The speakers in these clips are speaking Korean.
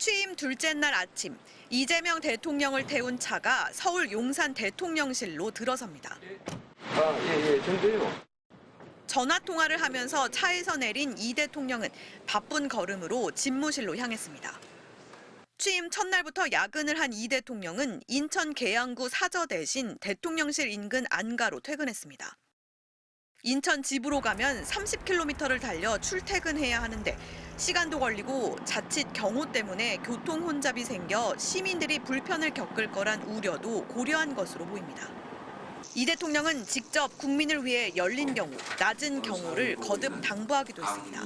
취임 둘째 날 아침, 이재명 대통령을 태운 차가 서울 용산 대통령실로 들어섭니다. 정도요. 전화 통화를 하면서 차에서 내린 이 대통령은 바쁜 걸음으로 집무실로 향했습니다. 취임 첫날부터 야근을 한 이 대통령은 인천 계양구 사저 대신 대통령실 인근 안가로 퇴근했습니다. 인천 집으로 가면 30km를 달려 출퇴근해야 하는데 시간도 걸리고 자칫 경호 때문에 교통 혼잡이 생겨 시민들이 불편을 겪을 거란 우려도 고려한 것으로 보입니다. 이 대통령은 직접 국민을 위해 열린 경호, 낮은 경호를 거듭 당부하기도 했습니다.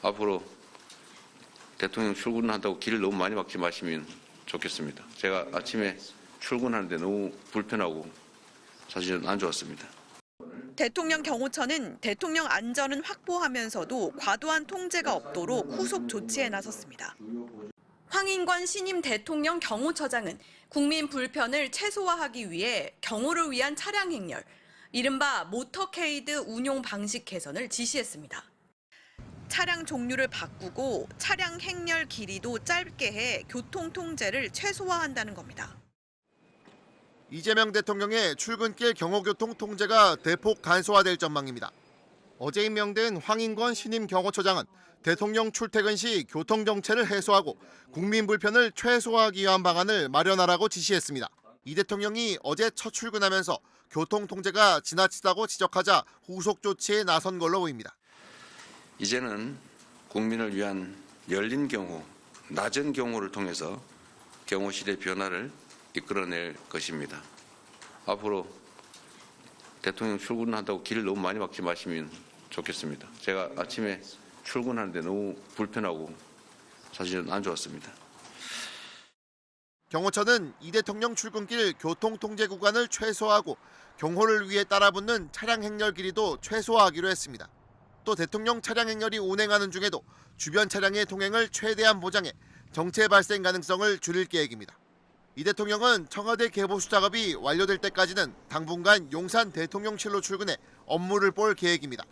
앞으로 대통령 출근한다고 길을 너무 많이 막지 마시면 좋겠습니다. 제가 아침에 출근하는데 너무 불편하고 사실은 안 좋았습니다. 대통령 경호처는 대통령 안전은 확보하면서도 과도한 통제가 없도록 후속 조치에 나섰습니다. 황인권 신임 대통령 경호처장은 국민 불편을 최소화하기 위해 경호를 위한 차량 행렬, 이른바 모터케이드 운용 방식 개선을 지시했습니다. 차량 종류를 바꾸고 차량 행렬 길이도 짧게 해 교통 통제를 최소화한다는 겁니다. 이재명 대통령의 출근길 경호교통 통제가 대폭 간소화될 전망입니다. 어제 임명된 황인권 신임 경호처장은 대통령 출퇴근 시 교통정체를 해소하고 국민 불편을 최소화하기 위한 방안을 마련하라고 지시했습니다. 이 대통령이 어제 첫 출근하면서 교통 통제가 지나치다고 지적하자 후속 조치에 나선 걸로 보입니다. 이제는 국민을 위한 열린 경호, 낮은 경호를 통해서 경호실의 변화를 이끌어낼 것입니다. 앞으로 대통령 출근한다고 길을 너무 많이 막지 마시면 좋겠습니다. 제가 아침에 출근하는데 너무 불편하고 사실은 안 좋았습니다. 경호처는 이 대통령 출근길 교통통제 구간을 최소화하고 경호를 위해 따라붙는 차량 행렬 길이도 최소화하기로 했습니다. 또 대통령 차량 행렬이 운행하는 중에도 주변 차량의 통행을 최대한 보장해 정체 발생 가능성을 줄일 계획입니다. 이 대통령은 청와대 개보수 작업이 완료될 때까지는 당분간 용산 대통령실로 출근해 업무를 볼 계획입니다.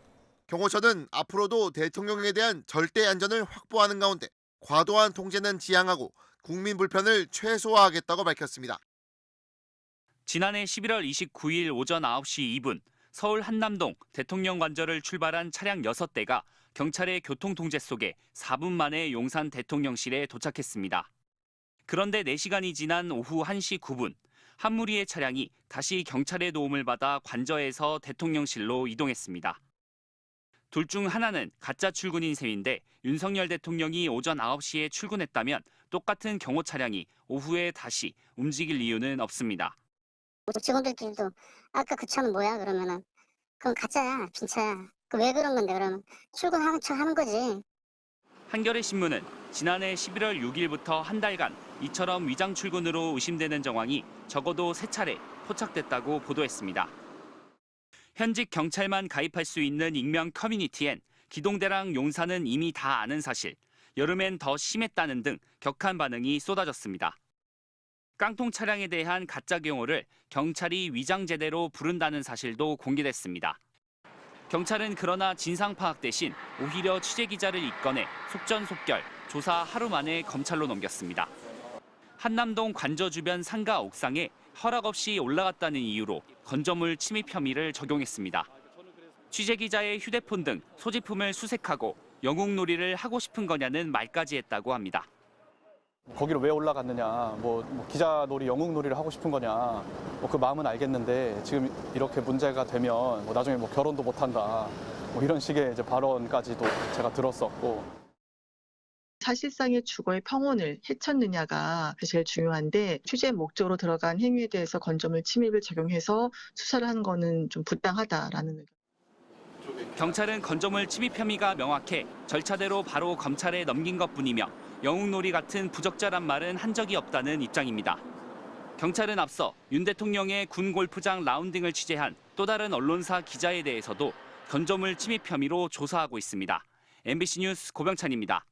경호처는 앞으로도 대통령에 대한 절대 안전을 확보하는 가운데 과도한 통제는 지양하고 국민 불편을 최소화하겠다고 밝혔습니다. 지난해 11월 29일 오전 9시 2분 서울 한남동 대통령 관저를 출발한 차량 6대가 경찰의 교통통제 속에 4분 만에 용산 대통령실에 도착했습니다. 그런데 4시간이 지난 오후 1시 9분 한 무리의 차량이 다시 경찰의 도움을 받아 관저에서 대통령실로 이동했습니다. 둘 중 하나는 가짜 출근인 셈인데 윤석열 대통령이 오전 9시에 출근했다면 똑같은 경호 차량이 오후에 다시 움직일 이유는 없습니다. 직원들끼리도 아까 그 차는 뭐야 그러면은 그건 가짜야, 빈 차야. 그 왜 그런 건데 그러면 출근하는 척 하는 거지. 한겨레 신문은 지난해 11월 6일부터 한 달간 이처럼 위장 출근으로 의심되는 정황이 적어도 3차례 포착됐다고 보도했습니다. 현직 경찰만 가입할 수 있는 익명 커뮤니티엔 기동대랑 용산은 이미 다 아는 사실, 여름엔 더 심했다는 등 격한 반응이 쏟아졌습니다. 깡통 차량에 대한 가짜 경호를 경찰이 위장 제대로 부른다는 사실도 공개됐습니다. 경찰은 그러나 진상 파악 대신 오히려 취재기자를 입건해 속전속결 조사 하루 만에 검찰로 넘겼습니다. 한남동 관저 주변 상가 옥상에 허락 없이 올라갔다는 이유로 건조물 침입 혐의를 적용했습니다. 취재기자의 휴대폰 등 소지품을 수색하고 영웅놀이를 하고 싶은 거냐는 말까지 했다고 합니다. 거기로 왜 올라갔느냐, 기자놀이, 영웅놀이를 하고 싶은 거냐, 그 마음은 알겠는데 지금 이렇게 문제가 되면 나중에 결혼도 못한다, 이런 식의 이제 발언까지도 제가 들었었고. 사실상의 주거의 평온을 해쳤느냐가 제일 중요한데 취재 목적으로 들어간 행위에 대해서 건조물 침입을 적용해서 수사를 하는 거는 좀 부당하다라는 의견. 경찰은 건조물 침입 혐의가 명확해 절차대로 바로 검찰에 넘긴 것뿐이며 영웅놀이 같은 부적절한 말은 한 적이 없다는 입장입니다. 경찰은 앞서 윤 대통령의 군 골프장 라운딩을 취재한 또 다른 언론사 기자에 대해서도 건조물 침입 혐의로 조사하고 있습니다. MBC 뉴스 고병찬입니다.